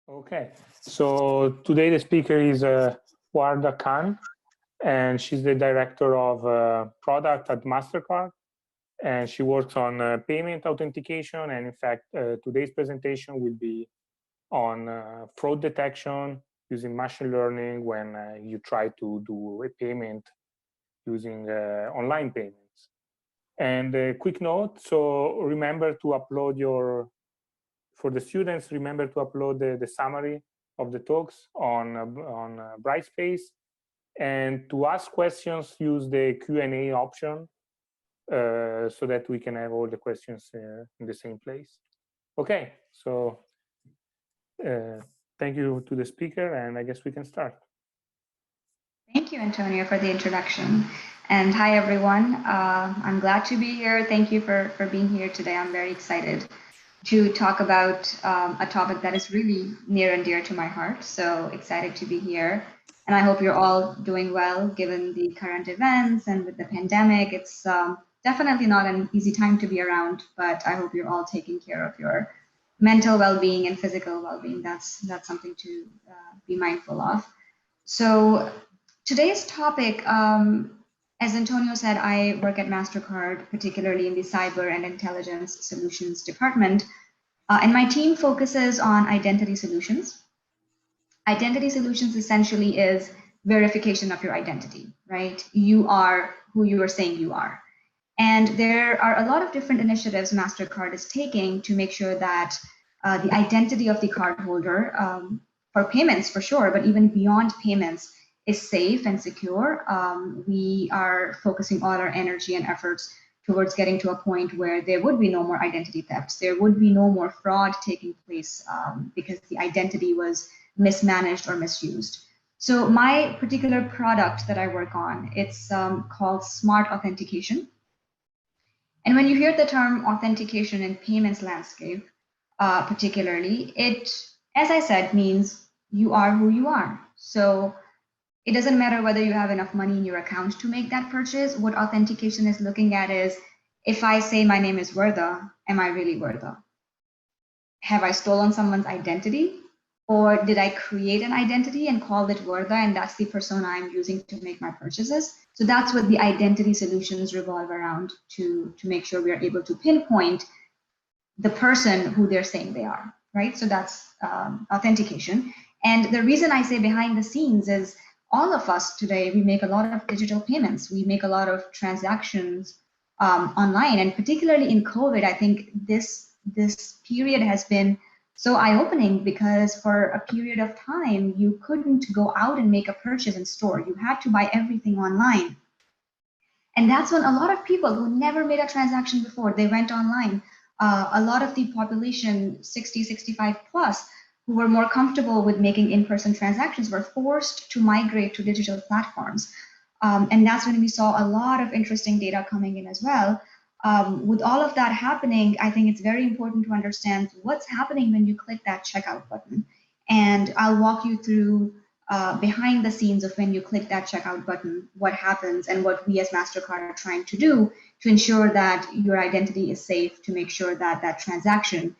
Okay, so today the speaker is Warda Khan, and she's the director of product at Mastercard, and she works on payment authentication. And in fact, today's presentation will be on fraud detection using machine learning when you try to do a payment using online payments. And a quick note, so remember to upload for the students, remember to upload the summary of the talks on Brightspace. And to ask questions, use the Q&A option so that we can have all the questions in the same place. Okay, so thank you to the speaker, and I guess we can start. Thank you, Antonio, for the introduction. And hi, everyone. I'm glad to be here. Thank you for being here today. I'm very excited to talk about a topic that is really near and dear to my heart. So excited to be here. And I hope you're all doing well, given the current events and with the pandemic. It's definitely not an easy time to be around, but I hope you're all taking care of your mental well-being and physical well-being. That's something to be mindful of. So today's topic, as Antonio said, I work at Mastercard, particularly in the Cyber and Intelligence Solutions Department, and my team focuses on identity solutions. Identity solutions essentially is verification of your identity, right? You are who you are saying you are. And there are a lot of different initiatives Mastercard is taking to make sure that the identity of the cardholder, for payments for sure, but even beyond payments, is safe and secure. We are focusing all our energy and efforts towards getting to a point where there would be no more identity thefts. There would be no more fraud taking place because the identity was mismanaged or misused. So my particular product that I work on, it's called Smart Authentication. And when you hear the term authentication in payments landscape, particularly, it, as I said, means you are who you are. So it doesn't matter whether you have enough money in your account to make that purchase. What authentication is looking at is, if I say my name is Warda, am I really Warda? Have I stolen someone's identity? Or did I create an identity and call it Warda, and that's the persona I'm using to make my purchases? So that's what the identity solutions revolve around, to make sure we are able to pinpoint the person who they're saying they are, right? So that's authentication. And the reason I say behind the scenes is all of us today, we make a lot of digital payments. We make a lot of transactions online, and particularly in COVID, I think this period has been so eye-opening, because for a period of time, you couldn't go out and make a purchase in store. You had to buy everything online. And that's when a lot of people who never made a transaction before, they went online. A lot of the population, 60, 65 plus, who were more comfortable with making in-person transactions, were forced to migrate to digital platforms. And that's when we saw a lot of interesting data coming in as well. With all of that happening, I think it's very important to understand what's happening when you click that checkout button. And I'll walk you through behind the scenes of when you click that checkout button, what happens, and what we as Mastercard are trying to do to ensure that your identity is safe, to make sure that that transaction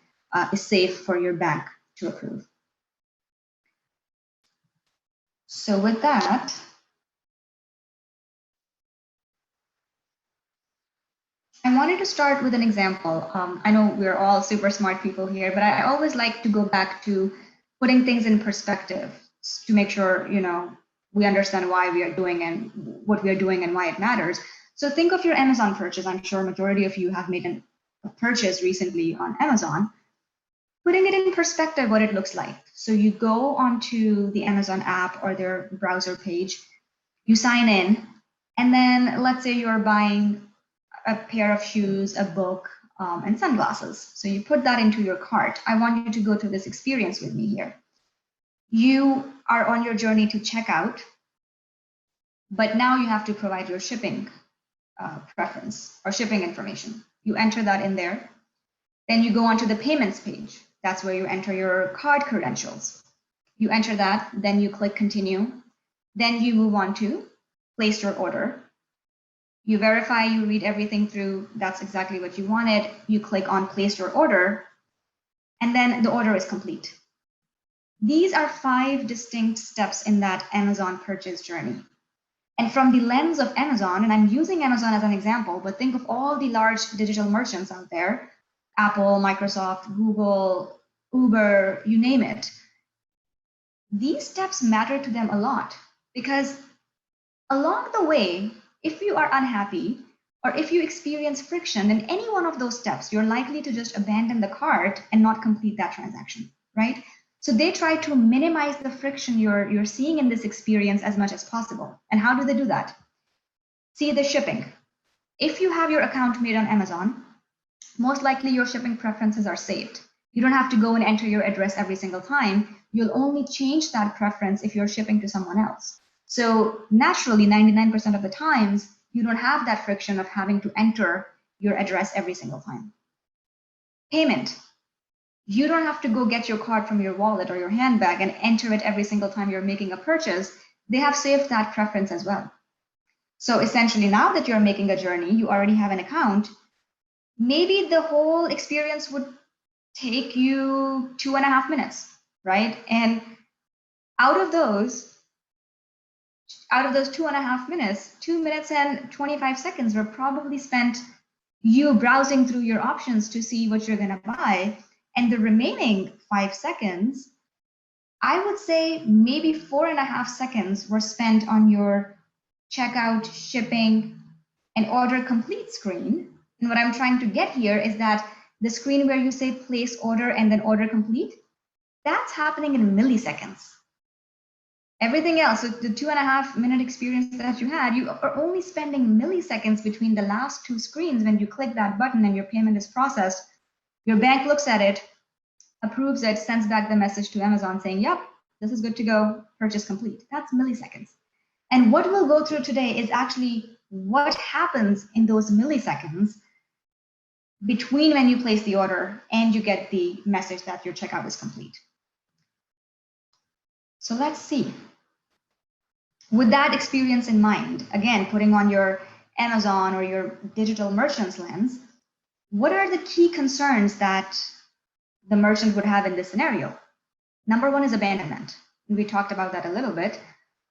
is safe for your bank to approve. So with that, I wanted to start with an example. I know we're all super smart people here, but I always like to go back to putting things in perspective to make sure, we understand why we are doing and what we are doing and why it matters. So think of your Amazon purchase. I'm sure a majority of you have made a purchase recently on Amazon. Putting it in perspective, what it looks like. So you go onto the Amazon app or their browser page, you sign in, and then let's say you're buying a pair of shoes, a book, and sunglasses. So you put that into your cart. I want you to go through this experience with me here. You are on your journey to checkout, but now you have to provide your shipping preference or shipping information. You enter that in there. Then you go onto the payments page. That's where you enter your card credentials. You enter that, then you click continue. Then you move on to place your order. You verify, you read everything through, that's exactly what you wanted. You click on place your order, and then the order is complete. These are 5 distinct steps in that Amazon purchase journey. And from the lens of Amazon, and I'm using Amazon as an example, but think of all the large digital merchants out there, Apple, Microsoft, Google, Uber, you name it. These steps matter to them a lot because along the way, if you are unhappy or if you experience friction in any one of those steps, you're likely to just abandon the cart and not complete that transaction, right? So they try to minimize the friction you're seeing in this experience as much as possible. And how do they do that? See the shipping. If you have your account made on Amazon, most likely your shipping preferences are saved. You don't have to go and enter your address every single time. You'll only change that preference if you're shipping to someone else. So naturally, 99% of the times, you don't have that friction of having to enter your address every single time. Payment. You don't have to go get your card from your wallet or your handbag and enter it every single time you're making a purchase. They have saved that preference as well. So essentially, now that you're making a journey, you already have an account. Maybe the whole experience would take you 2.5 minutes, right? And out of those 2.5 minutes, 2 minutes and 25 seconds were probably spent you browsing through your options to see what you're going to buy. And the remaining 5 seconds, I would say maybe 4.5 seconds were spent on your checkout, shipping, and order complete screen. And what I'm trying to get here is that the screen where you say place order and then order complete, that's happening in milliseconds. Everything else, so the 2.5 minute experience that you had, you are only spending milliseconds between the last 2 screens when you click that button and your payment is processed. Your bank looks at it, approves it, sends back the message to Amazon saying, yep, this is good to go, purchase complete. That's milliseconds. And what we'll go through today is actually what happens in those milliseconds between when you place the order and you get the message that your checkout is complete. So let's see. With that experience in mind, again, putting on your Amazon or your digital merchant's lens, what are the key concerns that the merchant would have in this scenario? Number one is abandonment. We talked about that a little bit.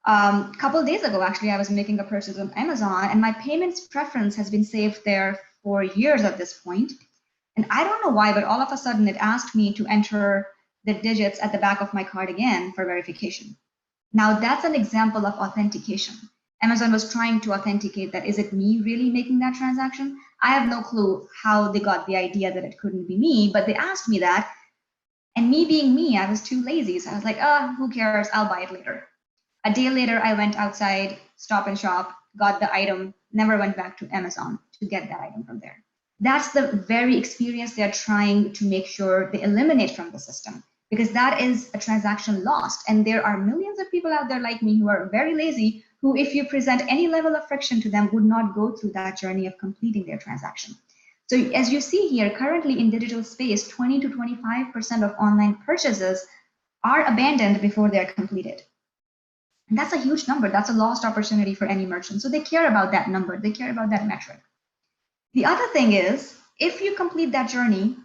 A couple of days ago, actually, I was making a purchase on Amazon and my payments preference has been saved there for years at this point. And I don't know why, but all of a sudden it asked me to enter the digits at the back of my card again for verification. Now that's an example of authentication. Amazon was trying to authenticate that, is it me really making that transaction? I have no clue how they got the idea that it couldn't be me, but they asked me that. And me being me, I was too lazy. So I was like, who cares? I'll buy it later. A day later, I went outside, Stop and Shop, got the item, never went back to Amazon to get that item from there. That's the very experience they're trying to make sure they eliminate from the system, because that is a transaction lost. And there are millions of people out there like me who are very lazy, who if you present any level of friction to them would not go through that journey of completing their transaction. So as you see here, currently in digital space, 20 to 25% of online purchases are abandoned before they're completed. And that's a huge number. That's a lost opportunity for any merchant. So they care about that number. They care about that metric. The other thing is, if you complete that journey,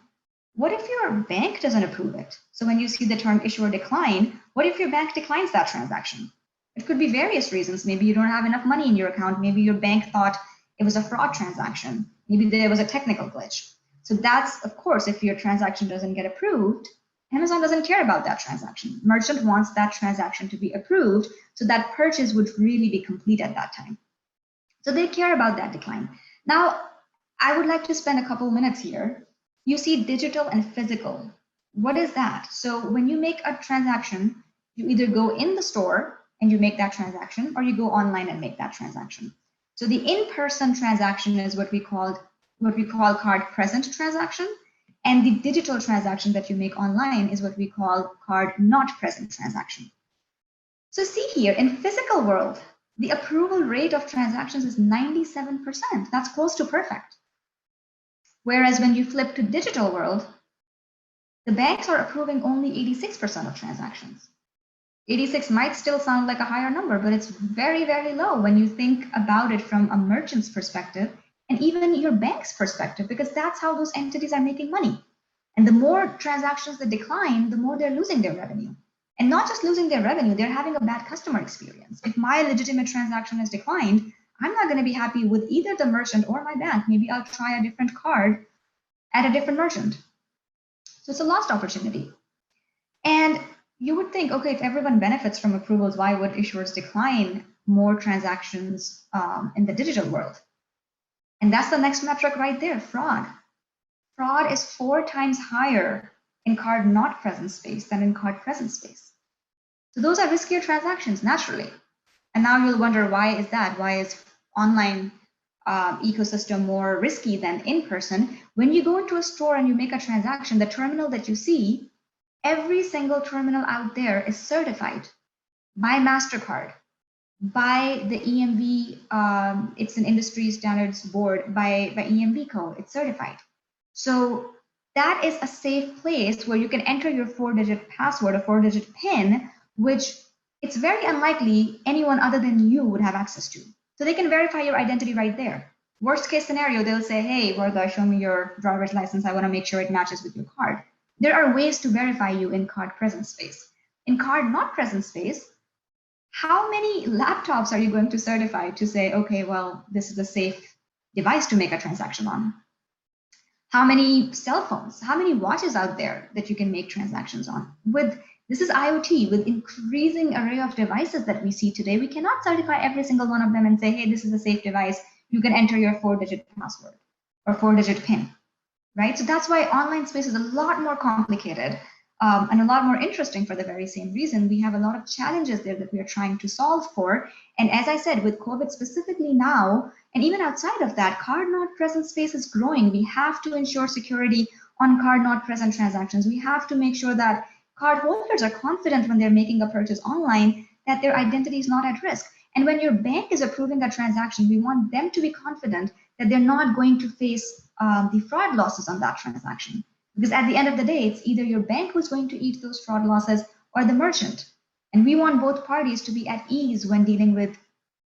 what if your bank doesn't approve it? So when you see the term issue or decline, what if your bank declines that transaction? It could be various reasons. Maybe you don't have enough money in your account. Maybe your bank thought it was a fraud transaction. Maybe there was a technical glitch. So that's, of course, if your transaction doesn't get approved, Amazon doesn't care about that transaction. Merchant wants that transaction to be approved so that purchase would really be complete at that time. So they care about that decline. Now, I would like to spend a couple minutes here. You see digital and physical. What is that? So when you make a transaction, you either go in the store and you make that transaction, or you go online and make that transaction. So the in-person transaction is what we call card present transaction, and the digital transaction that you make online is what we call card not present transaction. So see here, in physical world, the approval rate of transactions is 97%. That's close to perfect. Whereas when you flip to digital world, the banks are approving only 86% of transactions. 86 might still sound like a higher number, but it's very, very low when you think about it from a merchant's perspective and even your bank's perspective, because that's how those entities are making money. And the more transactions that decline, the more they're losing their revenue. And not just losing their revenue, they're having a bad customer experience. If my legitimate transaction is declined, I'm not going to be happy with either the merchant or my bank. Maybe I'll try a different card at a different merchant. So it's a lost opportunity. And you would think, okay, if everyone benefits from approvals, why would issuers decline more transactions in the digital world? And that's the next metric right there, fraud. Fraud is 4 times higher in card not present space than in card present space. So those are riskier transactions, naturally. And now you'll wonder, why is that? Why is online ecosystem more risky than in person? When you go into a store and you make a transaction, the terminal that you see, every single terminal out there is certified by Mastercard, by the EMV, it's an industry standards board, by EMV code, it's certified. So that is a safe place where you can enter your 4-digit password or 4-digit PIN, which it's very unlikely anyone other than you would have access to. So they can verify your identity right there. Worst case scenario, they'll say, hey, Warda, show me your driver's license. I want to make sure it matches with your card. There are ways to verify you in card present space. In card not present space, how many laptops are you going to certify to say, okay, well, this is a safe device to make a transaction on? How many cell phones, how many watches out there that you can make transactions on? This is IoT, with increasing array of devices that we see today, we cannot certify every single one of them and say, hey, this is a safe device. You can enter your 4-digit password or 4-digit PIN, right? So that's why online space is a lot more complicated and a lot more interesting for the very same reason. We have a lot of challenges there that we are trying to solve for. And as I said, with COVID specifically now, and even outside of that, card not present space is growing. We have to ensure security on card not present transactions. We have to make sure that cardholders are confident when they're making a purchase online that their identity is not at risk. And when your bank is approving a transaction, we want them to be confident that they're not going to face the fraud losses on that transaction. Because at the end of the day, it's either your bank who's going to eat those fraud losses or the merchant. And we want both parties to be at ease when dealing with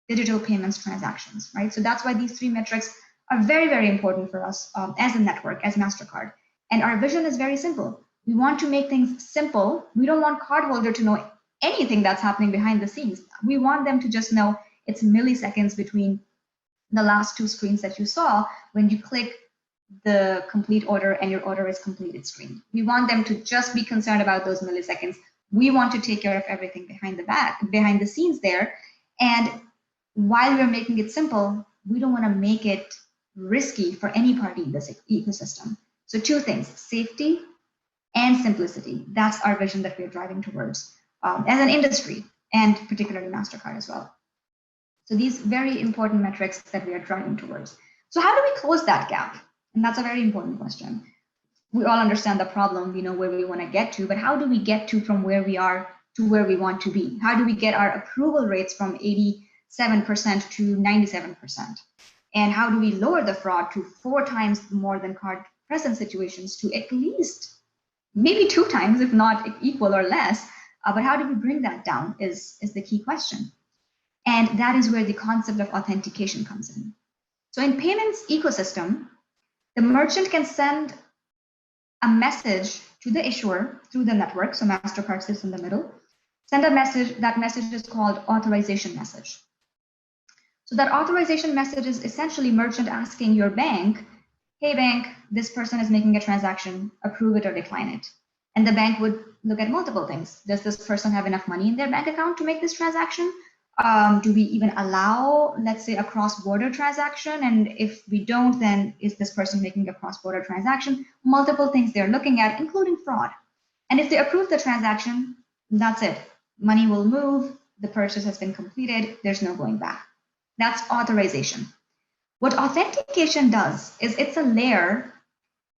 digital payments transactions, right? So that's why these 3 metrics are very, very important for us as a network, as Mastercard. And our vision is very simple. We want to make things simple. We don't want cardholder to know anything that's happening behind the scenes. We want them to just know it's milliseconds between the last 2 screens that you saw when you click the complete order and your order is completed screen. We want them to just be concerned about those milliseconds. We want to take care of everything behind the scenes there. And while we're making it simple, we don't want to make it risky for any party in this ecosystem. So 2 things, safety and simplicity. That's our vision that we're driving towards as an industry, and particularly Mastercard as well. So these very important metrics that we are driving towards. So how do we close that gap? And that's a very important question. We all understand the problem, we know where we want to get to, but how do we get to from where we are to where we want to be? How do we get our approval rates from 87% to 97%? And how do we lower the fraud to 4 times more than card present situations to at least maybe 2 times, if not equal or less? But how do we bring that down is the key question. And that is where the concept of authentication comes in. So in payments ecosystem, the merchant can send a message to the issuer through the network. So Mastercard sits in the middle. Send a message. That message is called authorization message. So that authorization message is essentially merchant asking your bank, hey bank, this person is making a transaction, approve it or decline it. And the bank would look at multiple things. Does this person have enough money in their bank account to make this transaction? Do we even allow, let's say, a cross-border transaction? And if we don't, then is this person making a cross-border transaction? Multiple things they're looking at, including fraud. And if they approve the transaction, that's it. Money will move, the purchase has been completed, there's no going back. That's authorization. What authentication does is it's a layer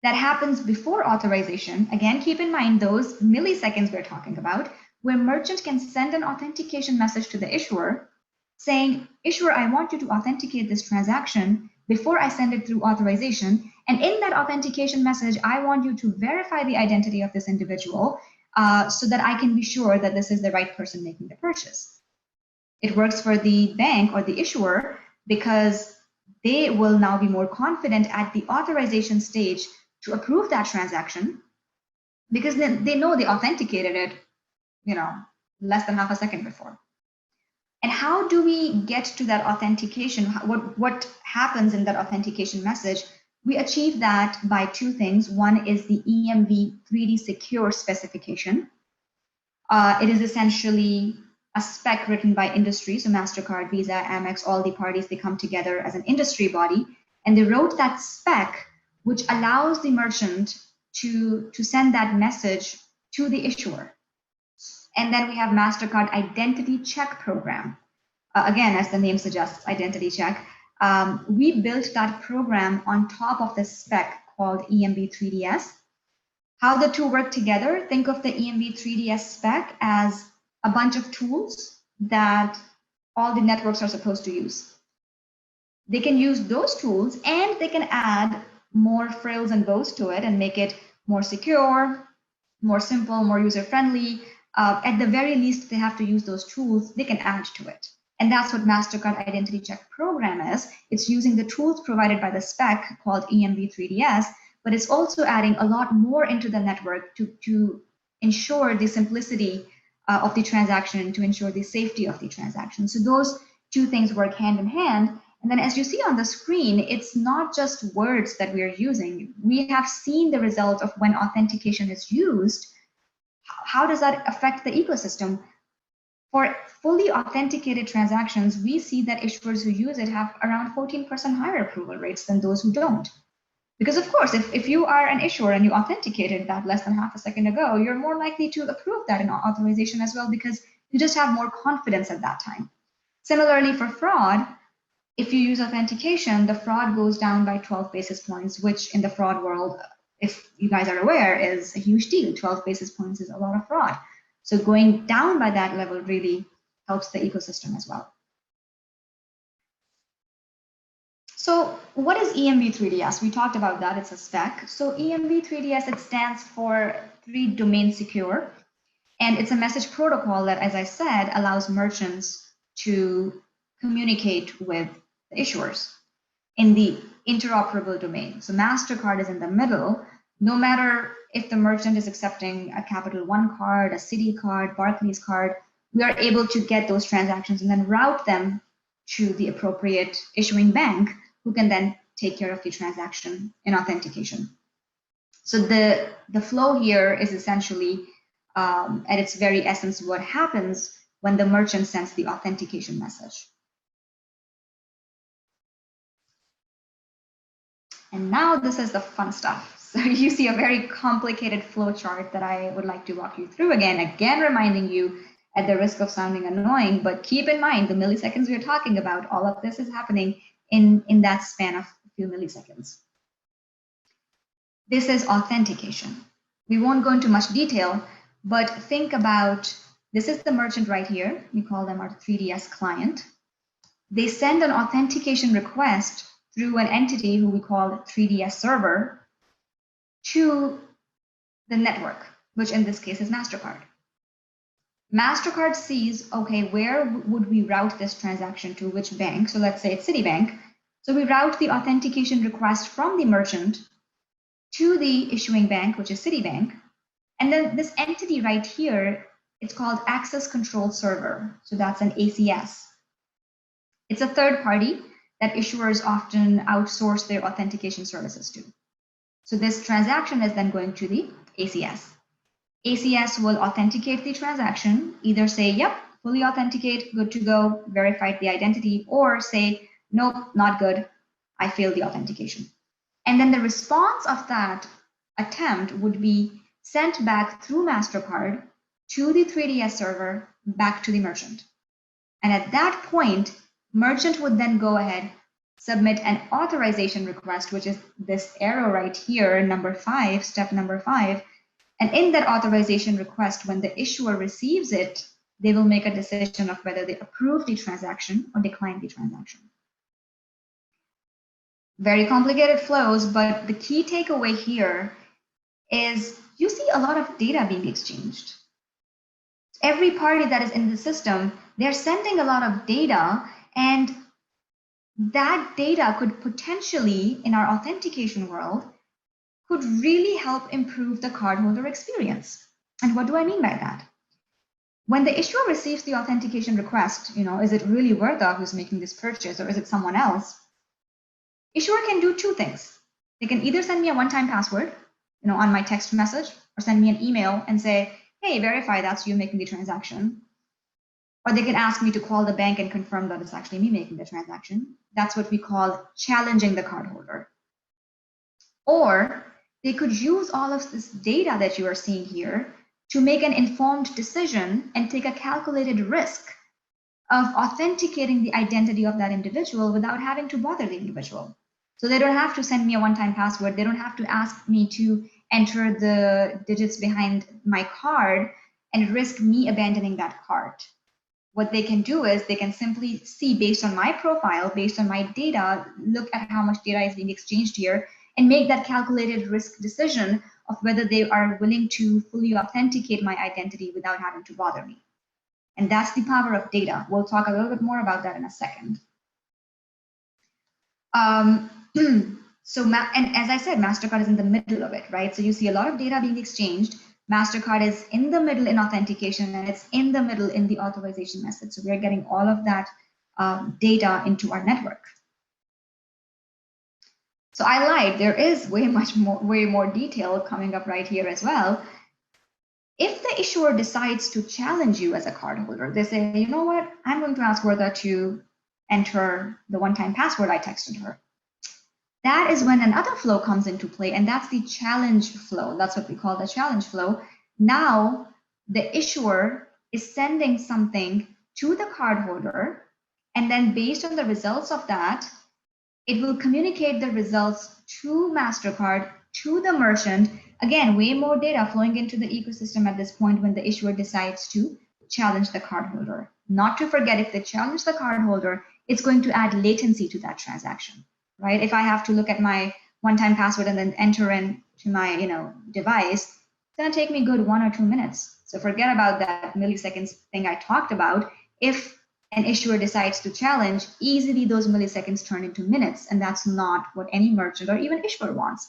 that happens before authorization. Again, keep in mind those milliseconds we're talking about, where merchant can send an authentication message to the issuer saying, issuer, I want you to authenticate this transaction before I send it through authorization. And in that authentication message, I want you to verify the identity of this individual so that I can be sure that this is the right person making the purchase. It works for the bank or the issuer because they will now be more confident at the authorization stage to approve that transaction because then they know they authenticated it less than half a second before. And how do we get to that authentication? What happens in that authentication message? We achieve that by two things. One is the EMV 3D Secure Specification. It is essentially a spec written by industry. So Mastercard, Visa, Amex, all the parties, they come together as an industry body, and they wrote that spec, which allows the merchant to send that message to the issuer. And then we have Mastercard Identity Check Program. Again, as the name suggests, identity check. We built that program on top of the spec called EMV3DS. How the two work together, think of the EMV3DS spec as a bunch of tools that all the networks are supposed to use. They can use those tools and they can add more frills and bows to it and make it more secure, more simple, more user-friendly. At the very least, they have to use those tools, they can add to it. And that's what Mastercard Identity Check Program is. It's using the tools provided by the spec called EMV3DS, but it's also adding a lot more into the network to ensure the simplicity of the transaction, to ensure the safety of the transaction. So those two things work hand in hand. And then as you see on the screen, it's not just words that we're using. We have seen the result of when authentication is used. How does that affect the ecosystem? For fully authenticated transactions, we see that issuers who use it have around 14% higher approval rates than those who don't. Because of course, if you are an issuer and you authenticated that less than half a second ago, you're more likely to approve that in authorization as well, because you just have more confidence at that time. Similarly, for fraud, if you use authentication, the fraud goes down by 12 basis points, which in the fraud world, if you guys are aware, is a huge deal. 12 basis points is a lot of fraud. So going down by that level really helps the ecosystem as well. So what is EMV3DS? We talked about that, it's a spec. So EMV3DS, it stands for 3 Domain Secure. And it's a message protocol that, as I said, allows merchants to communicate with the issuers in the interoperable domain. So Mastercard is in the middle. No matter if the merchant is accepting a Capital One card, a Citi card, Barclays card, we are able to get those transactions and then route them to the appropriate issuing bank, who can then take care of the transaction in authentication. So the flow here is essentially, at its very essence, what happens when the merchant sends the authentication message. And now this is the fun stuff. So you see a very complicated flow chart that I would like to walk you through again reminding you, at the risk of sounding annoying, but keep in mind the milliseconds we're talking about, all of this is happening in that span of a few milliseconds. This is authentication. We won't go into much detail, but think about, this is the merchant right here. We call them our 3DS client. They send an authentication request through an entity who we call 3DS server to the network, which in this case is Mastercard. Mastercard sees, okay, where would we route this transaction to, which bank? So let's say it's Citibank. So we route the authentication request from the merchant to the issuing bank, which is Citibank. And then this entity right here, it's called Access Control Server. So that's an ACS. It's a third party that issuers often outsource their authentication services to. So this transaction is then going to the ACS. ACS will authenticate the transaction, either say, yep, fully authenticate, good to go, verified the identity, or say, nope, not good, I failed the authentication. And then the response of that attempt would be sent back through Mastercard to the 3DS server, back to the merchant. And at that point, merchant would then go ahead, submit an authorization request, which is this arrow right here, number 5, step number 5. And in that authorization request, when the issuer receives it, they will make a decision of whether they approve the transaction or decline the transaction. Very complicated flows, but the key takeaway here is you see a lot of data being exchanged. Every party that is in the system, they're sending a lot of data, and that data could potentially, in our authentication world, could really help improve the cardholder experience. And what do I mean by that? When the issuer receives the authentication request, is it really Warda who's making this purchase or is it someone else? Issuer can do two things. They can either send me a one-time password, on my text message, or send me an email and say, hey, verify that's you making the transaction. Or they can ask me to call the bank and confirm that it's actually me making the transaction. That's what we call challenging the cardholder. Or they could use all of this data that you are seeing here to make an informed decision and take a calculated risk of authenticating the identity of that individual without having to bother the individual. So they don't have to send me a one-time password. They don't have to ask me to enter the digits behind my card and risk me abandoning that card. What they can do is they can simply see, based on my profile, based on my data, look at how much data is being exchanged here and make that calculated risk decision of whether they are willing to fully authenticate my identity without having to bother me. And that's the power of data. We'll talk a little bit more about that in a second. And as I said, Mastercard is in the middle of it, right? So you see a lot of data being exchanged. Mastercard is in the middle in authentication, and it's in the middle in the authorization method. So we're getting all of that data into our network. So I lied. There is way more detail coming up right here as well. If the issuer decides to challenge you as a cardholder, they say, you know what, I'm going to ask Warda to enter the one-time password I texted her. That is when another flow comes into play, and that's the challenge flow. That's what we call the challenge flow. Now, the issuer is sending something to the cardholder, and then based on the results of that, it will communicate the results to Mastercard, to the merchant. Again, way more data flowing into the ecosystem at this point when the issuer decides to challenge the cardholder. Not to forget, if they challenge the cardholder, it's going to add latency to that transaction, right? If I have to look at my one-time password and then enter into my device, it's going to take me a good 1 or 2 minutes. So forget about that milliseconds thing I talked about. If an issuer decides to challenge, easily those milliseconds turn into minutes, and that's not what any merchant or even issuer wants.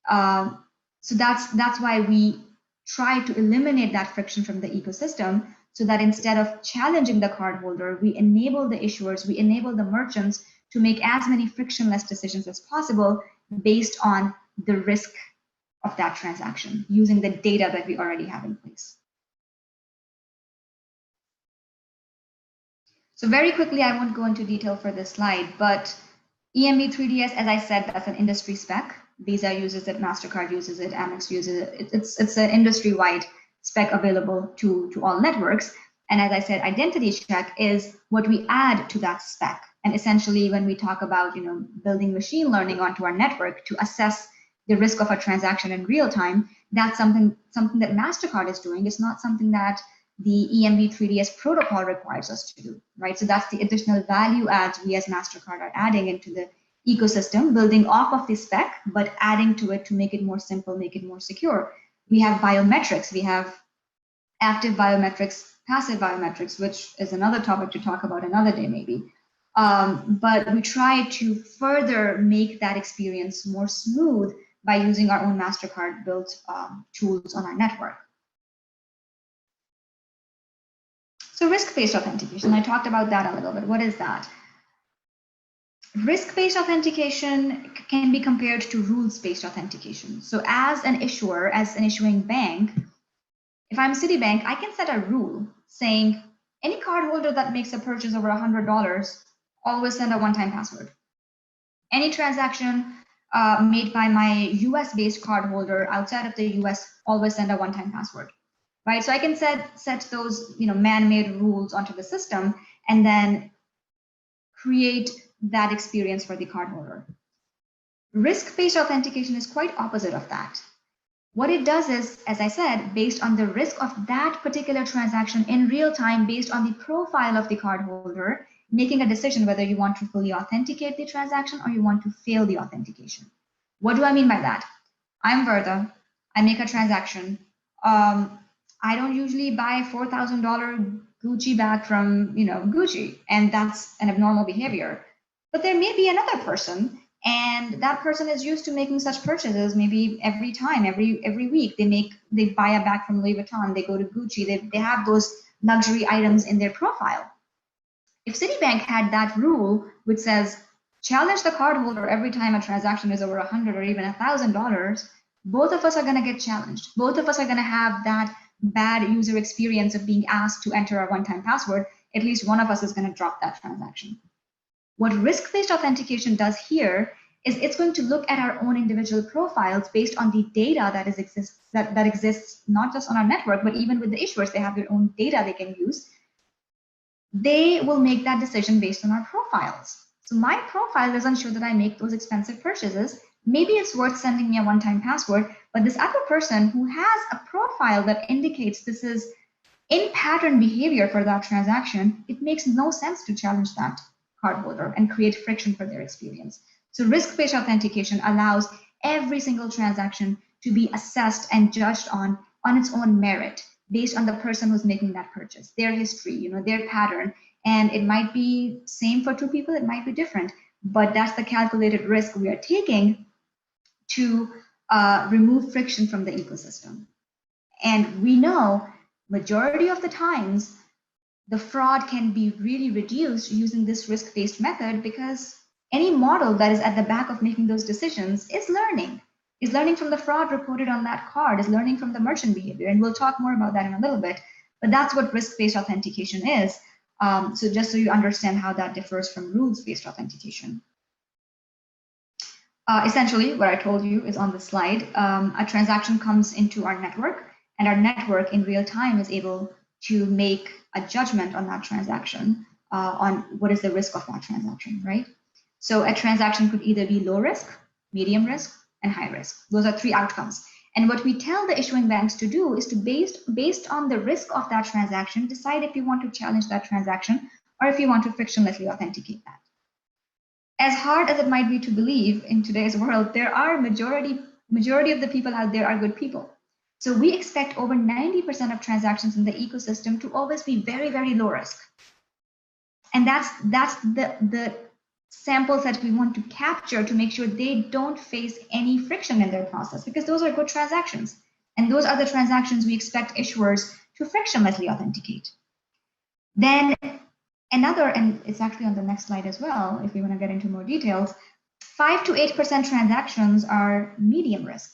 So that's why we try to eliminate that friction from the ecosystem, so that instead of challenging the cardholder, we enable the issuers, we enable the merchants to make as many frictionless decisions as possible based on the risk of that transaction, using the data that we already have in place. So very quickly, I won't go into detail for this slide, but EMV3DS, as I said, that's an industry spec. Visa uses it, Mastercard uses it, Amex uses it. It's an industry-wide spec available to all networks. And as I said, identity check is what we add to that spec. And essentially, when we talk about building machine learning onto our network to assess the risk of a transaction in real time, that's something that Mastercard is doing. It's not something that the EMV3DS protocol requires us to do, right? So that's the additional value adds we as Mastercard are adding into the ecosystem, building off of the spec, but adding to it to make it more simple, make it more secure. We have biometrics, we have active biometrics, passive biometrics, which is another topic to talk about another day maybe. But we try to further make that experience more smooth by using our own Mastercard built tools on our network. So risk-based authentication, I talked about that a little bit. What is that? Risk-based authentication can be compared to rules-based authentication. So as an issuer, as an issuing bank, if I'm Citibank, I can set a rule saying any cardholder that makes a purchase over $100 always send a one-time password. Any transaction made by my US-based cardholder outside of the US always send a one-time password. Right, so I can set those man-made rules onto the system and then create that experience for the cardholder. Risk-based authentication is quite opposite of that. What it does is, as I said, based on the risk of that particular transaction in real time, based on the profile of the cardholder, making a decision whether you want to fully authenticate the transaction or you want to fail the authentication. What do I mean by that? I'm Warda. I make a transaction. I don't usually buy $4,000 Gucci bag from Gucci, and that's an abnormal behavior. But there may be another person, and that person is used to making such purchases maybe every time, every week. They buy a bag from Louis Vuitton, they go to Gucci, they have those luxury items in their profile. If Citibank had that rule which says, challenge the cardholder every time a transaction is over $100 or even $1,000, both of us are going to get challenged. Both of us are going to have that bad user experience of being asked to enter a one-time password. At least one of us is going to drop that transaction. What risk-based authentication does here is it's going to look at our own individual profiles based on the data that exists not just on our network, but even with the issuers. They have their own data they can use. They will make that decision based on our profiles. So my profile doesn't show that I make those expensive purchases. Maybe it's worth sending me a one-time password, but this other person who has a profile that indicates this is in pattern behavior for that transaction, it makes no sense to challenge that cardholder and create friction for their experience. So risk-based authentication allows every single transaction to be assessed and judged on its own merit based on the person who's making that purchase, their history, their pattern. And it might be same for two people, it might be different, but that's the calculated risk we are taking to remove friction from the ecosystem. And we know majority of the times the fraud can be really reduced using this risk-based method, because any model that is at the back of making those decisions is learning from the fraud reported on that card, is learning from the merchant behavior. And we'll talk more about that in a little bit, but that's what risk-based authentication is. So just so you understand how that differs from rules-based authentication. Essentially, what I told you is on the slide. A transaction comes into our network, and our network in real time is able to make a judgment on that transaction, on what is the risk of that transaction, right? So a transaction could either be low risk, medium risk, and high risk. Those are three outcomes. And what we tell the issuing banks to do is to, based on the risk of that transaction, decide if you want to challenge that transaction or if you want to frictionlessly authenticate that. As hard as it might be to believe in today's world, there are majority of the people out there are good people. So we expect over 90% of transactions in the ecosystem to always be very, very low risk. And that's the samples that we want to capture to make sure they don't face any friction in their process, because those are good transactions. And those are the transactions we expect issuers to frictionlessly authenticate. Then another, and it's actually on the next slide as well, if we want to get into more details, 5 to 8% transactions are medium risk.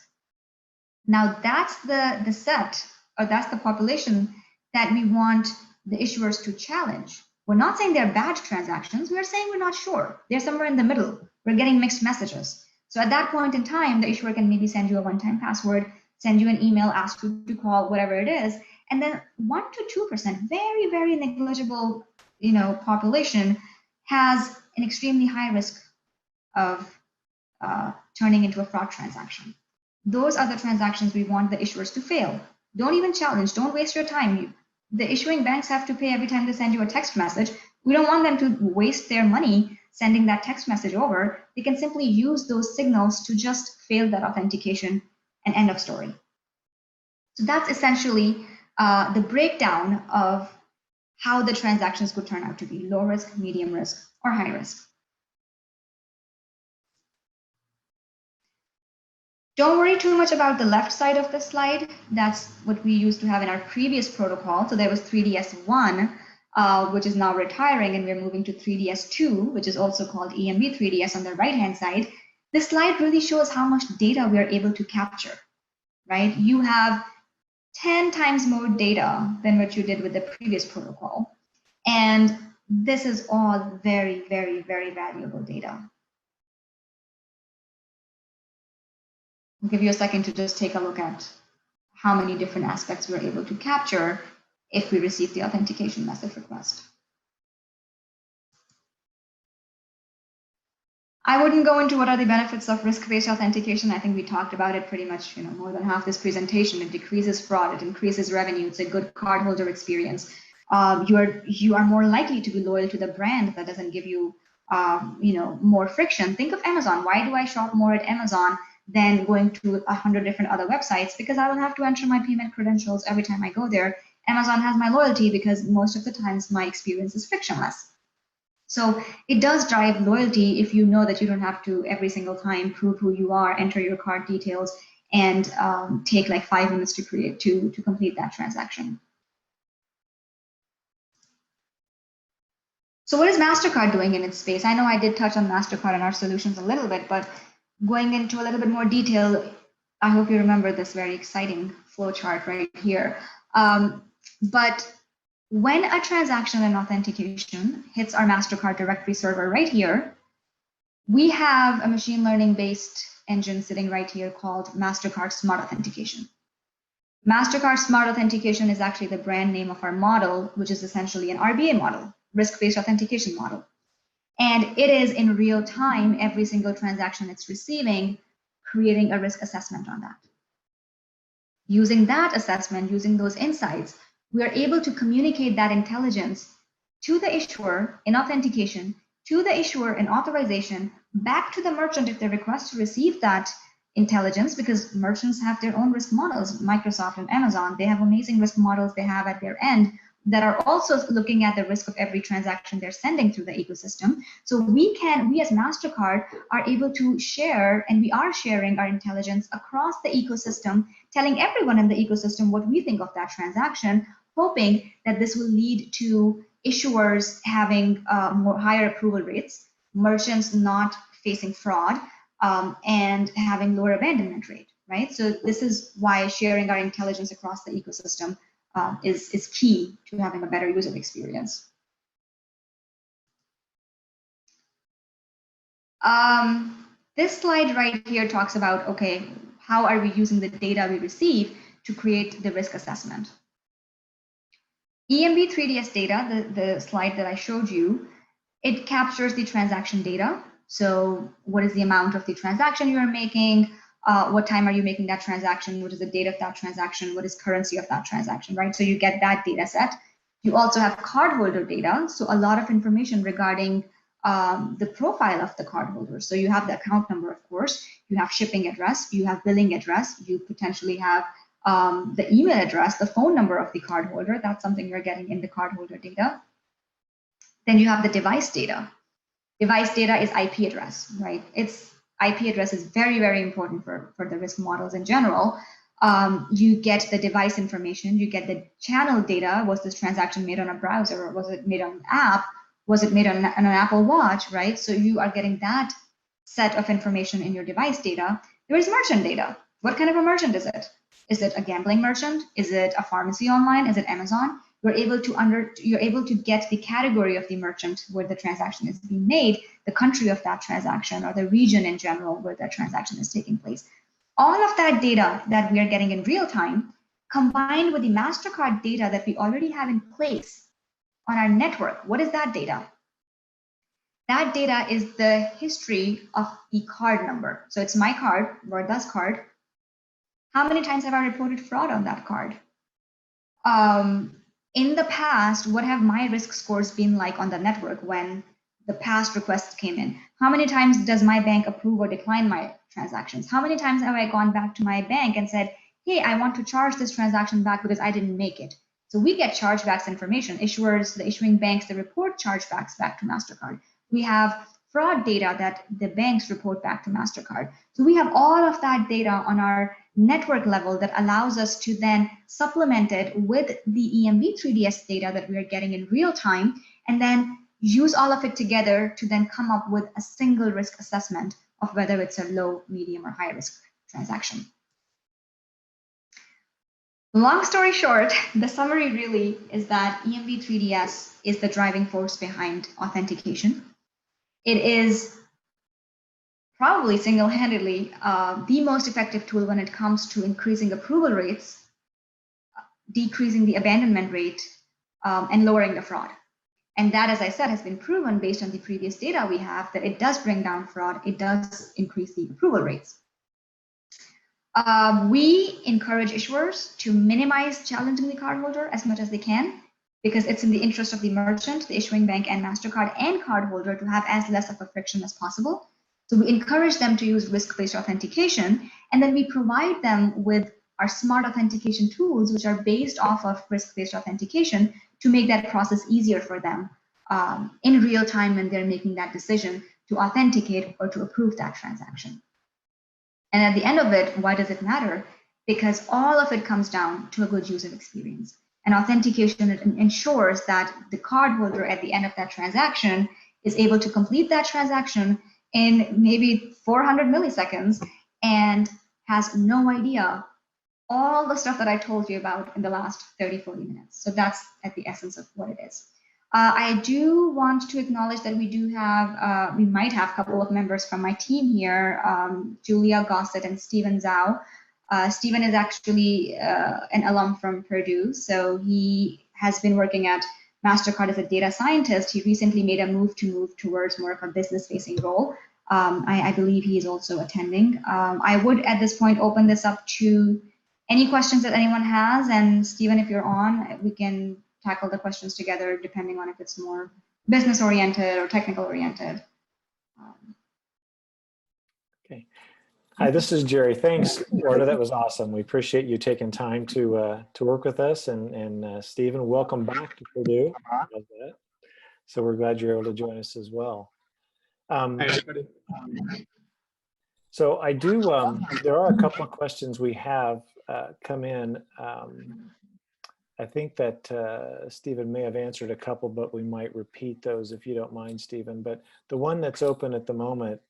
Now that's the set, or that's the population that we want the issuers to challenge. We're not saying they're bad transactions. We're saying we're not sure. They're somewhere in the middle. We're getting mixed messages. So at that point in time, the issuer can maybe send you a one-time password, send you an email, ask you to call, whatever it is. And then 1 to 2%, very, very negligible, population has an extremely high risk of turning into a fraud transaction. Those are the transactions we want the issuers to fail. Don't even challenge. Don't waste your time. The issuing banks have to pay every time they send you a text message. We don't want them to waste their money sending that text message over. They can simply use those signals to just fail that authentication and end of story. So that's essentially the breakdown of how the transactions could turn out to be: low risk, medium risk, or high risk. Don't worry too much about the left side of the slide. That's what we used to have in our previous protocol. So there was 3DS1, which is now retiring, and we're moving to 3DS2, which is also called EMB 3DS on the right-hand side. This slide really shows how much data we are able to capture, right? You have 10 times more data than what you did with the previous protocol. And this is all very, very, very valuable data. I'll give you a second to just take a look at how many different aspects we're able to capture if we receive the authentication message request. I wouldn't go into what are the benefits of risk-based authentication. I think we talked about it pretty much, more than half this presentation. It decreases fraud, it increases revenue, it's a good cardholder experience. You are more likely to be loyal to the brand that doesn't give you, more friction. Think of Amazon. Why do I shop more at Amazon than going to 100 different other websites? Because I will have to enter my payment credentials every time I go there. Amazon has my loyalty because most of the times my experience is frictionless. So it does drive loyalty if you know that you don't have to every single time prove who you are, enter your card details, and take like 5 minutes to complete that transaction. So what is Mastercard doing in its space? I know I did touch on Mastercard and our solutions a little bit, but going into a little bit more detail, I hope you remember this very exciting flow chart right here. But when a transaction and authentication hits our Mastercard directory server right here, we have a machine learning based engine sitting right here called Mastercard Smart Authentication. Mastercard Smart Authentication is actually the brand name of our model, which is essentially an RBA model, risk-based authentication model. And it is in real time, every single transaction it's receiving, creating a risk assessment on that. Using that assessment, using those insights, we are able to communicate that intelligence to the issuer in authentication, to the issuer in authorization, back to the merchant if they request to receive that intelligence, because merchants have their own risk models. Microsoft and Amazon, they have amazing risk models they have at their end that are also looking at the risk of every transaction they're sending through the ecosystem. So we as Mastercard are able to share, and we are sharing our intelligence across the ecosystem, telling everyone in the ecosystem what we think of that transaction, hoping that this will lead to issuers having higher approval rates, merchants not facing fraud, and having lower abandonment rate, right? So this is why sharing our intelligence across the ecosystem is key to having a better user experience. This slide right here talks about, okay, how are we using the data we receive to create the risk assessment? EMV 3DS data, the slide that I showed you, it captures the transaction data. So what is the amount of the transaction you are making? What time are you making that transaction? What is the date of that transaction? What is currency of that transaction, right? So you get that data set. You also have cardholder data. So a lot of information regarding the profile of the cardholder. So you have the account number, of course, you have shipping address, you have billing address, you potentially have the email address, the phone number of the cardholder. That's something you're getting in the cardholder data. Then you have the device data. Device data is IP address, right? IP address is very, very important for the risk models in general. You get the device information, you get the channel data. Was this transaction made on a browser, or was it made on an app? Was it made on an Apple Watch, right? So you are getting that set of information in your device data. There is merchant data. What kind of a merchant is it? Is it a gambling merchant? Is it a pharmacy online? Is it Amazon? You're able to get the category of the merchant where the transaction is being made, the country of that transaction, or the region in general where that transaction is taking place. All of that data that we are getting in real time, combined with the Mastercard data that we already have in place on our network. What is that data? That data is the history of the card number. So it's my card, Warda's card. How many times have I reported fraud on that card? In the past, what have my risk scores been like on the network when the past requests came in? How many times does my bank approve or decline my transactions? How many times have I gone back to my bank and said, hey, I want to charge this transaction back because I didn't make it? So we get chargebacks information. Issuers, the issuing banks, they report chargebacks back to Mastercard. We have fraud data that the banks report back to Mastercard. So we have all of that data on our network level that allows us to then supplement it with the EMV 3DS data that we are getting in real time, and then use all of it together to then come up with a single risk assessment of whether it's a low, medium, or high risk transaction. Long story short, the summary really is that EMV 3DS is the driving force behind authentication. It is probably single-handedly the most effective tool when it comes to increasing approval rates, decreasing the abandonment rate, and lowering the fraud. And that, as I said, has been proven based on the previous data we have that it does bring down fraud, it does increase the approval rates. We encourage issuers to minimize challenging the cardholder as much as they can, because it's in the interest of the merchant, the issuing bank, and Mastercard and cardholder to have as less of a friction as possible. So we encourage them to use risk-based authentication, and then we provide them with our smart authentication tools, which are based off of risk-based authentication, to make that process easier for them in real time when they're making that decision to authenticate or to approve that transaction. And at the end of it, why does it matter? Because all of it comes down to a good user experience. And authentication ensures that the cardholder at the end of that transaction is able to complete that transaction in maybe 400 milliseconds and has no idea all the stuff that I told you about in the last 30, 40 minutes. So that's at the essence of what it is. I do want to acknowledge that we do have, we might have a couple of members from my team here, Julia, Gossett, and Stephen Zhao. Stephen is actually an alum from Purdue, so he has been working at Mastercard as a data scientist. He recently made a move towards more of a business-facing role. I believe he is also attending. I would, at this point, open this up to any questions that anyone has, and Stephen, if you're on, we can tackle the questions together depending on if it's more business oriented or technical oriented. Okay. Hi, this is Jerry. Thanks, Warda. That was awesome. We appreciate you taking time to work with us. And Stephen, welcome back to Purdue. Love that. So we're glad you're able to join us as well. Hi, everybody. So I do, there are a couple of questions we have come in. I think that Stephen may have answered a couple, but we might repeat those if you don't mind, Stephen. But the one that's open at the moment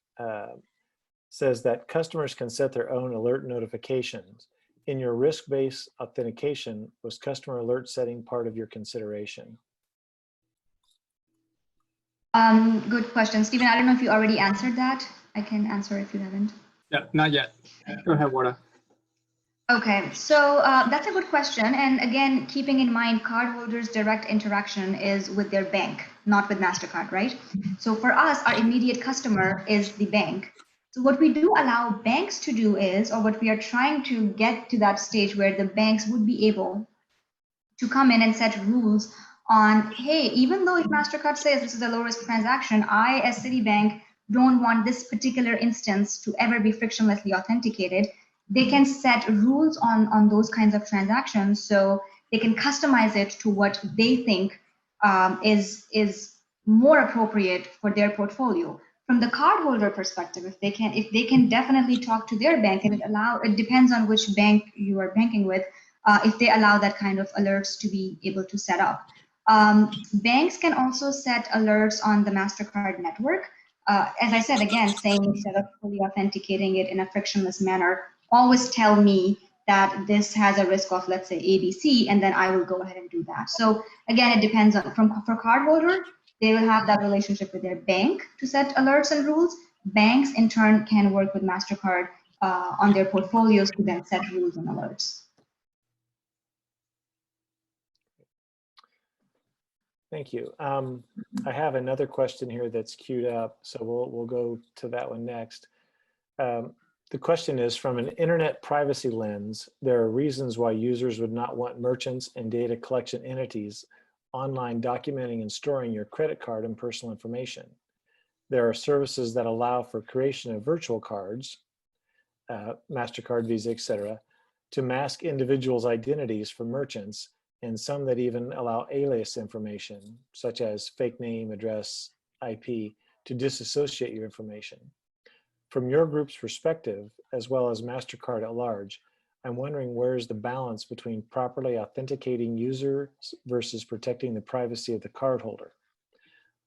says that customers can set their own alert notifications. In your risk-based authentication, was customer alert setting part of your consideration? Good question, Stephen. I don't know if you already answered that. I can answer if you haven't. Yeah, not yet. Go ahead, Warda. Okay, so that's a good question. And again, keeping in mind cardholders' direct interaction is with their bank, not with Mastercard, right? So for us, our immediate customer is the bank. So what we do allow banks to do is, or what we are trying to get to that stage where the banks would be able to come in and set rules on, hey, even though if Mastercard says this is a low risk transaction, I as Citibank don't want this particular instance to ever be frictionlessly authenticated. They can set rules on those kinds of transactions, so they can customize it to what they think is more appropriate for their portfolio. From the cardholder perspective, if they can definitely talk to their bank, and it depends on which bank you are banking with, if they allow that kind of alerts to be able to set up. Banks can also set alerts on the Mastercard network. As I said, again, saying instead of fully authenticating it in a frictionless manner, always tell me that this has a risk of, let's say, ABC, and then I will go ahead and do that. So again, it depends on, for cardholder, they will have that relationship with their bank to set alerts and rules. Banks, in turn, can work with Mastercard on their portfolios to then set rules and alerts. Thank you. I have another question here that's queued up, so we'll go to that one next. The question is, from an internet privacy lens, there are reasons why users would not want merchants and data collection entities online documenting and storing your credit card and personal information. There are services that allow for creation of virtual cards, Mastercard, Visa, etc., to mask individuals' identities from merchants, and some that even allow alias information, such as fake name, address, IP, to disassociate your information. From your group's perspective, as well as Mastercard at large, I'm wondering where is the balance between properly authenticating users versus protecting the privacy of the cardholder?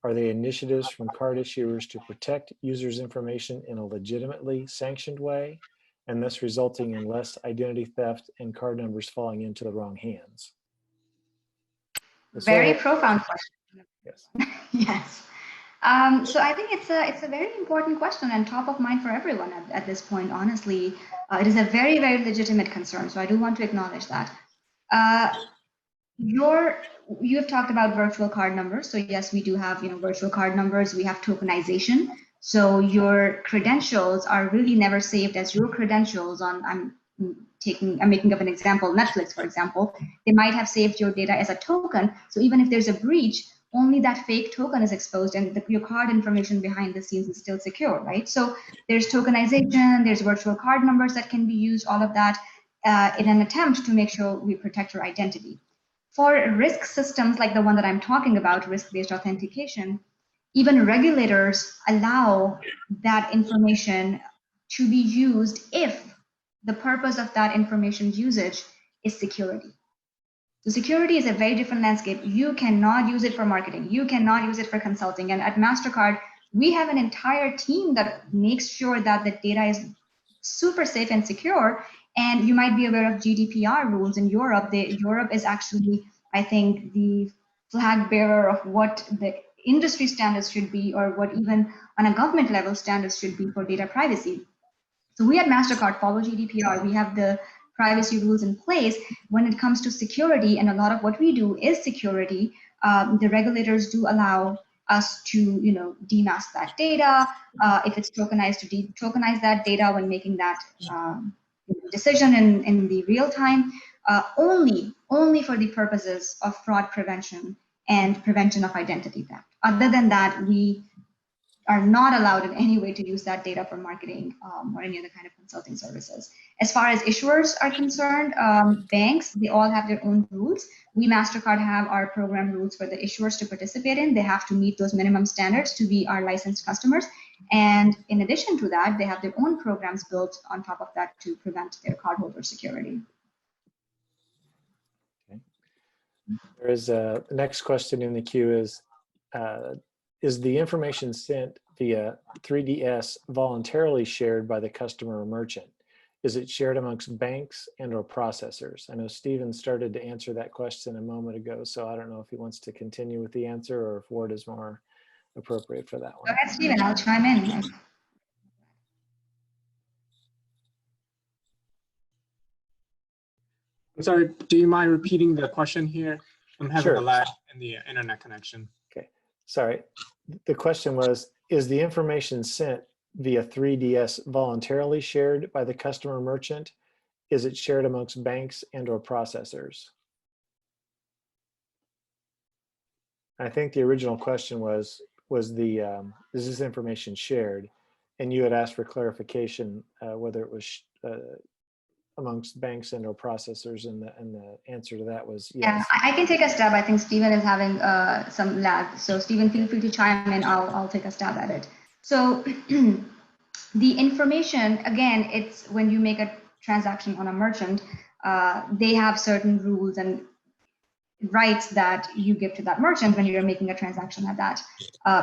Are there initiatives from card issuers to protect users' information in a legitimately sanctioned way, and thus resulting in less identity theft and card numbers falling into the wrong hands? Very profound question. Yes. Yes. So I think it's a very important question and top of mind for everyone at this point. Honestly, it is a very, very legitimate concern. So I do want to acknowledge that. You have talked about virtual card numbers. So yes, we do have virtual card numbers. We have tokenization. So your credentials are really never saved as your credentials on. I'm making up an example. Netflix, for example, they might have saved your data as a token. So even if there's a breach, only that fake token is exposed, and your card information behind the scenes is still secure, right? So there's tokenization, there's virtual card numbers that can be used, all of that in an attempt to make sure we protect your identity. For risk systems like the one that I'm talking about, risk-based authentication, even regulators allow that information to be used if the purpose of that information usage is security. So security is a very different landscape. You cannot use it for marketing. You cannot use it for consulting. And at Mastercard, we have an entire team that makes sure that the data is super safe and secure. And you might be aware of GDPR rules in Europe. Europe is actually, I think, the flag bearer of what the industry standards should be, or what even on a government level standards should be for data privacy. So we at Mastercard follow GDPR. We have the privacy rules in place. When it comes to security, and a lot of what we do is security, the regulators do allow us to, demask that data. If it's tokenized, to de-tokenize that data when making that decision in the real time, only for the purposes of fraud prevention and prevention of identity theft. Other than that, we are not allowed in any way to use that data for marketing or any other kind of consulting services. As far as issuers are concerned, banks, they all have their own rules. We, Mastercard, have our program rules for the issuers to participate in. They have to meet those minimum standards to be our licensed customers. And in addition to that, they have their own programs built on top of that to prevent their cardholder security. Okay. There is the next question in the queue is the information sent via 3DS voluntarily shared by the customer or merchant? Is it shared amongst banks and or processors? I know Stephen started to answer that question a moment ago, so I don't know if he wants to continue with the answer or if Warda is more appropriate for that one. Go ahead, Stephen, I'll chime in. I'm sorry, do you mind repeating the question here? I'm having Sure. a lag in the internet connection. Okay, sorry. The question was, is the information sent via 3DS voluntarily shared by the customer merchant? Is it shared amongst banks and or processors? I think the original question was is this information shared? And you had asked for clarification whether it was amongst banks and or processors, and the answer to that was yes. Yeah, I can take a stab. I think Stephen is having some lag. So Stephen, feel free to chime in. I'll take a stab at it. So the information, again, it's when you make a transaction on a merchant, they have certain rules and rights that you give to that merchant when you're making a transaction at that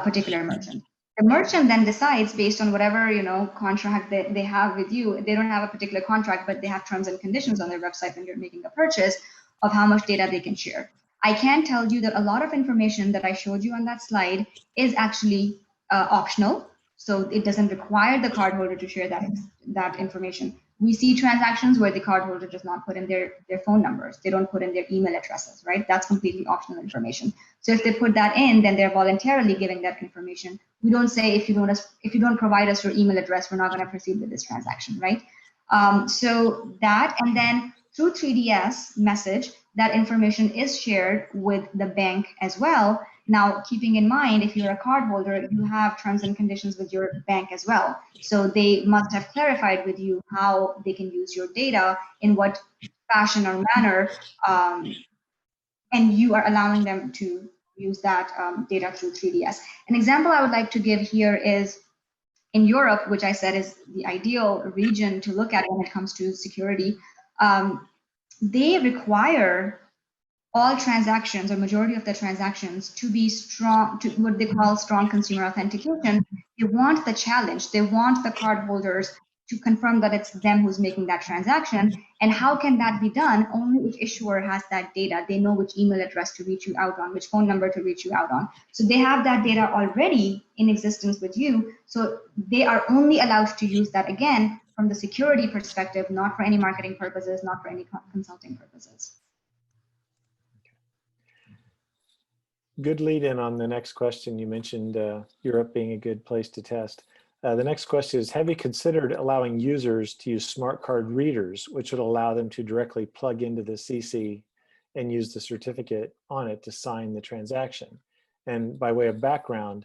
particular merchant. The merchant then decides based on whatever contract they have with you. They don't have a particular contract, but they have terms and conditions on their website when you're making a purchase of how much data they can share. I can tell you that a lot of information that I showed you on that slide is actually optional, so it doesn't require the cardholder to share that information. We see transactions where the cardholder does not put in their phone numbers. They don't put in their email addresses, right? That's completely optional information. So if they put that in, then they're voluntarily giving that information. We don't say if you don't provide us your email address, we're not going to proceed with this transaction, right? So that, and then through 3DS message, that information is shared with the bank as well. Now, keeping in mind, if you're a cardholder, you have terms and conditions with your bank as well. So they must have clarified with you how they can use your data, in what fashion or manner, and you are allowing them to use that data through 3DS. An example I would like to give here is in Europe, which I said is the ideal region to look at when it comes to security. They require all transactions, or majority of the transactions, to be strong, to what they call strong consumer authentication. They want the challenge. They want the cardholders to confirm that it's them who's making that transaction. And how can that be done? Only if issuer has that data. They know which email address to reach you out on, which phone number to reach you out on. So they have that data already in existence with you. So they are only allowed to use that, again, from the security perspective, not for any marketing purposes, not for any consulting purposes. Good lead in on the next question. You mentioned Europe being a good place to test. The next question is, have you considered allowing users to use smart card readers, which would allow them to directly plug into the CC and use the certificate on it to sign the transaction? And by way of background,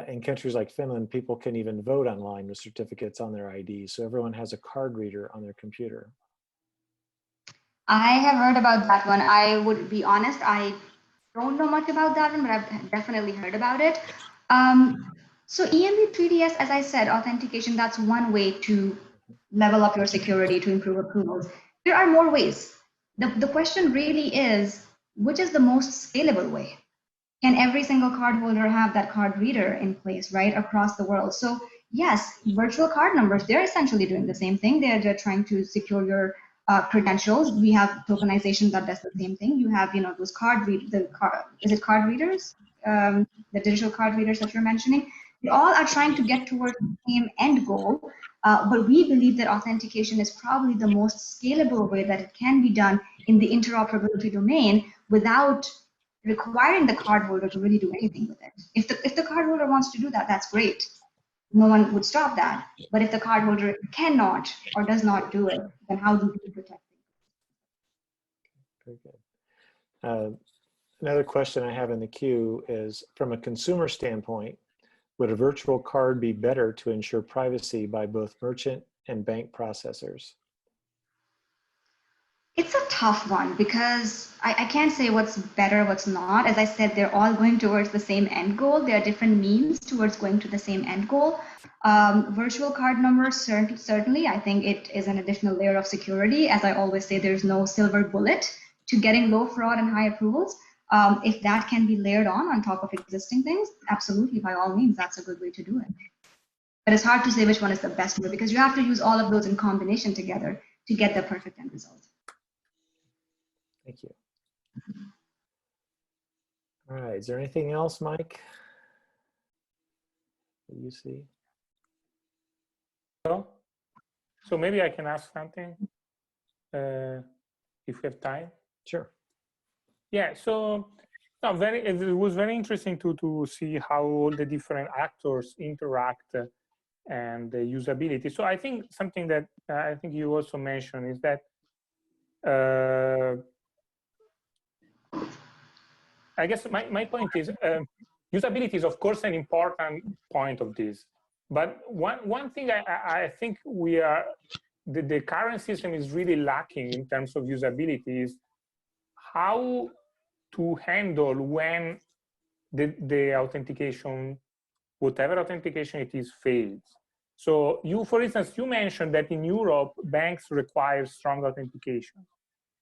in countries like Finland, people can even vote online with certificates on their ID. So everyone has a card reader on their computer. I have heard about that one. I would be honest, I don't know much about that one, but I've definitely heard about it. So EMV 3DS, as I said, authentication, that's one way to level up your security, to improve approvals. There are more ways. The question really is, which is the most scalable way? Can every single cardholder have that card reader in place, right, across the world? So yes, virtual card numbers, they're essentially doing the same thing. They're trying to secure your credentials. We have tokenization that does the same thing. You have, those is it card readers? The digital card readers that you're mentioning. They all are trying to get towards the same end goal, but we believe that authentication is probably the most scalable way that it can be done in the interoperability domain without requiring the cardholder to really do anything with it. If the cardholder wants to do that, that's great. No one would stop that. But if the cardholder cannot or does not do it, then how do we protect it? Very good. Another question I have in the queue is, from a consumer standpoint, would a virtual card be better to ensure privacy by both merchant and bank processors? It's a tough one because I can't say what's better, what's not. As I said, they're all going towards the same end goal. There are different means towards going to the same end goal. Virtual card numbers, certainly, I think it is an additional layer of security. As I always say, there's no silver bullet to getting low fraud and high approvals. If that can be layered on top of existing things, absolutely, by all means, that's a good way to do it. But it's hard to say which one is the best way because you have to use all of those in combination together to get the perfect end result. Thank you. All right, is there anything else, Mike, that you see? So maybe I can ask something if we have time. Sure. Yeah, so no, it was very interesting to see how all the different actors interact and the usability. So I think something that I think you also mentioned is that I guess my point is usability is of course an important point of this, but one thing I think the current system is really lacking in terms of usability is how to handle when the authentication, whatever authentication it is, fails. So for instance, you mentioned that in Europe, banks require strong authentication.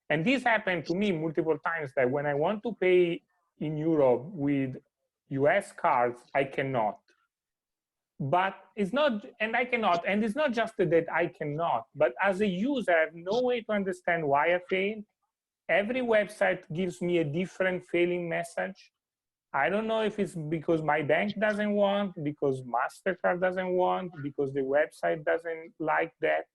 And this happened to me multiple times, that when I want to pay in Europe with US cards, I cannot. But it's not, and I cannot, and it's not just that I cannot, but as a user, I have no way to understand why I failed. Every website gives me a different failing message. I don't know if it's because my bank doesn't want, because Mastercard doesn't want, because the website doesn't like that.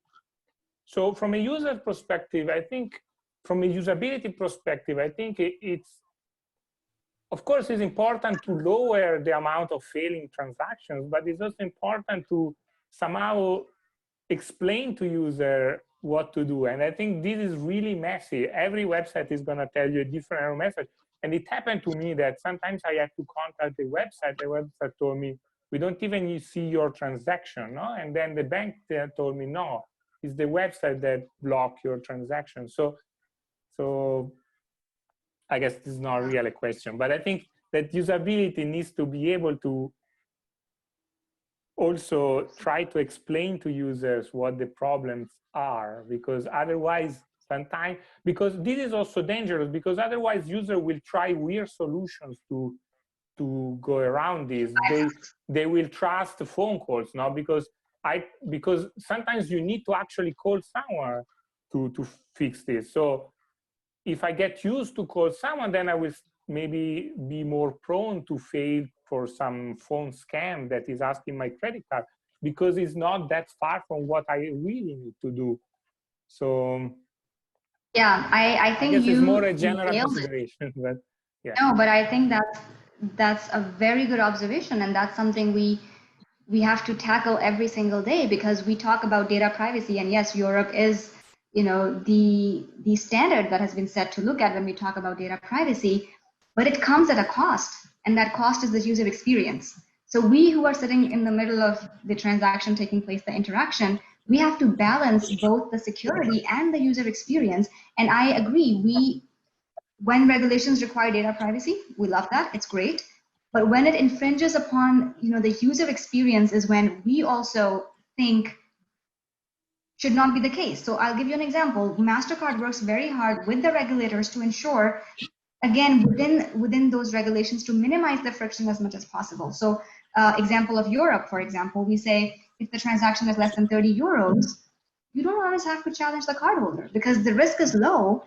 So from a user perspective, I think, from a usability perspective, I think it's, of course, it's important to lower the amount of failing transactions, but it's also important to somehow explain to user what to do. And I think this is really messy. Every website is going to tell you a different error message. And it happened to me that sometimes I had to contact the website told me, we don't even see your transaction, no? And then the bank told me, no, it's the website that blocked your transaction. So I guess this is not really a question, but I think that usability needs to be able to also try to explain to users what the problems are, because otherwise sometimes, because this is also dangerous, because otherwise user will try weird solutions to go around this. They will trust phone calls, no? Because sometimes you need to actually call someone to fix this. So if I get used to call someone, then I will maybe be more prone to fail for some phone scam that is asking my credit card, because it's not that far from what I really need to do. So yeah, I think I guess you it's more a general nailed it. consideration, but yeah. No, but I think that's a very good observation, and that's something we have to tackle every single day, because we talk about data privacy, and yes, Europe is, the standard that has been set to look at when we talk about data privacy, but it comes at a cost, and that cost is the user experience. So we who are sitting in the middle of the transaction taking place, the interaction, we have to balance both the security and the user experience. And I agree, when regulations require data privacy, we love that, it's great. But when it infringes upon the user experience is when we also think should not be the case. So I'll give you an example. Mastercard works very hard with the regulators to ensure, again, within those regulations, to minimize the friction as much as possible. So example of Europe, for example, we say if the transaction is less than 30 euros, you don't always have to challenge the cardholder because the risk is low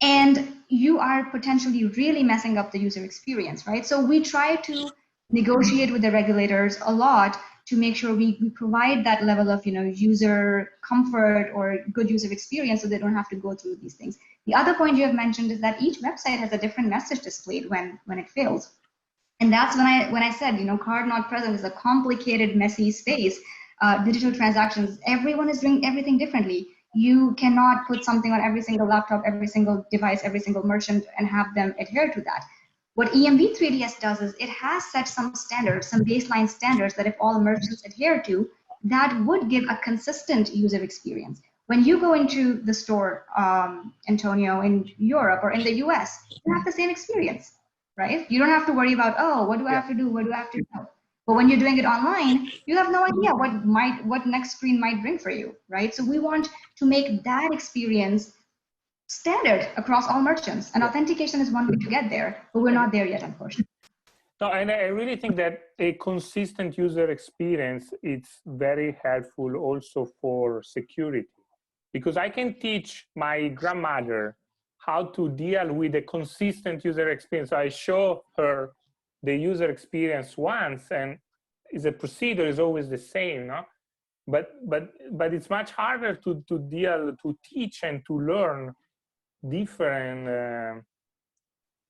and you are potentially really messing up the user experience, right? So we try to negotiate with the regulators a lot to make sure we provide that level of user comfort or good user experience so they don't have to go through these things. The other point you have mentioned is that each website has a different message displayed when it fails. And that's when I said, card not present is a complicated, messy space. Digital transactions, everyone is doing everything differently. You cannot put something on every single laptop, every single device, every single merchant and have them adhere to that. What EMV 3DS does is it has set some standards, some baseline standards that if all merchants adhere to, that would give a consistent user experience. When you go into the store, Antonio, in Europe or in the US, you have the same experience, right? You don't have to worry about, oh, what do I have to do? What do I have to do? But when you're doing it online, you have no idea what next screen might bring for you, right? So we want to make that experience standard across all merchants, and authentication is one way to get there, but we're not there yet, unfortunately. No, and I really think that a consistent user experience is very helpful also for security, because I can teach my grandmother how to deal with a consistent user experience. So I show her the user experience once, and the procedure is always the same, no? But it's much harder to teach and to learn different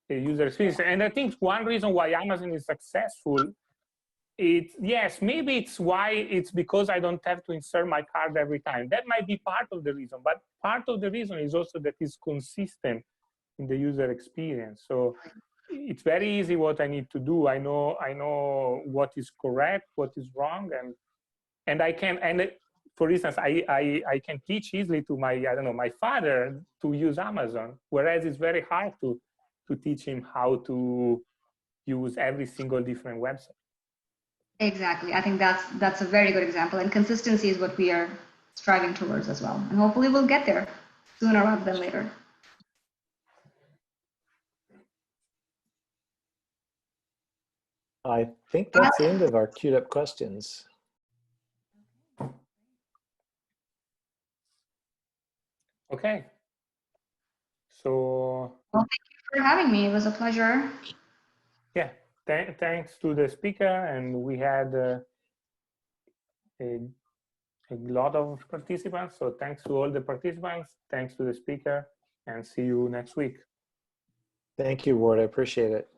user experience. And I think one reason why Amazon is successful, maybe it's because I don't have to insert my card every time. That might be part of the reason, but part of the reason is also that it's consistent in the user experience. So it's very easy what I need to do. I know what is correct, what is wrong, and I can, and for instance, I can teach easily to my father to use Amazon, whereas it's very hard to teach him how to use every single different website. Exactly. I think that's a very good example, and consistency is what we are striving towards as well. And hopefully we'll get there sooner rather than later. I think that's the end of our queued up questions. Okay. So. Well, thank you for having me. It was a pleasure. Yeah. Thanks to the speaker, and we had a lot of participants. So thanks to all the participants. Thanks to the speaker, and see you next week. Thank you, Warda. I appreciate it.